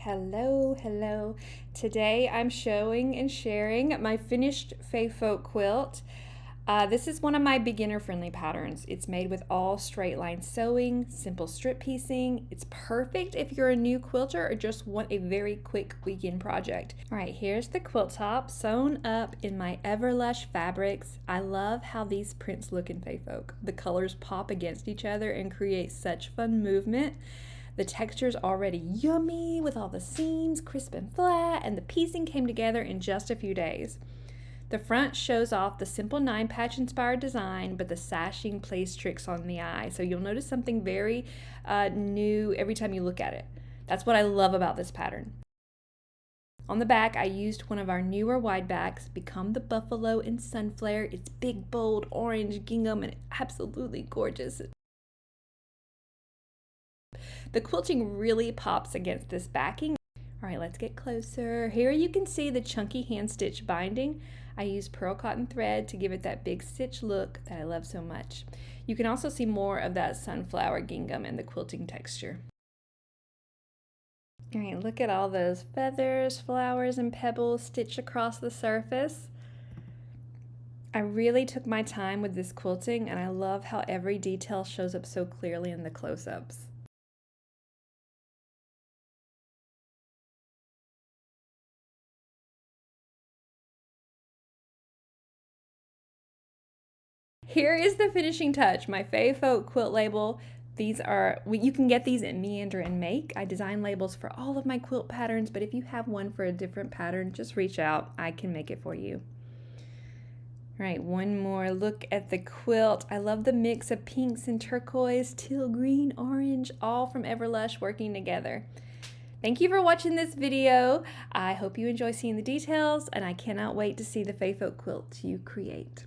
Hello. Today I'm showing and sharing my finished Faefolk quilt. This is one of my beginner-friendly patterns. It's made with all straight line sewing, simple strip piecing. It's perfect if you're a new quilter or just want a very quick weekend project. All right, here's the quilt top sewn up in my Everlush fabrics. I love how these prints look in Faefolk. The colors pop against each other and create such fun movement. The texture's already yummy with all the seams crisp and flat, and the piecing came together in just a few days. The front shows off the simple 9-patch inspired design, but the sashing plays tricks on the eye. So you'll notice something very new every time you look at it. That's what I love about this pattern. On the back, I used one of our newer wide backs, Become the Buffalo and Sunflare. It's big, bold, orange gingham and absolutely gorgeous. The quilting really pops against this backing. All right, let's get closer. Here you can see the chunky hand stitch binding. I used pearl cotton thread to give it that big stitch look that I love so much. You can also see more of that sunflower gingham in the quilting texture. All right, look at all those feathers, flowers, and pebbles stitched across the surface. I really took my time with this quilting, and I love how every detail shows up so clearly in the close-ups. Here is the finishing touch, my Faefolk quilt label. You can get these at Meander and Make. I design labels for all of my quilt patterns, but if you have one for a different pattern, just reach out. I can make it for you. All right, one more look at the quilt. I love the mix of pinks and turquoise, teal, green, orange, all from Everlush working together. Thank you for watching this video. I hope you enjoy seeing the details, and I cannot wait to see the Faefolk quilt you create.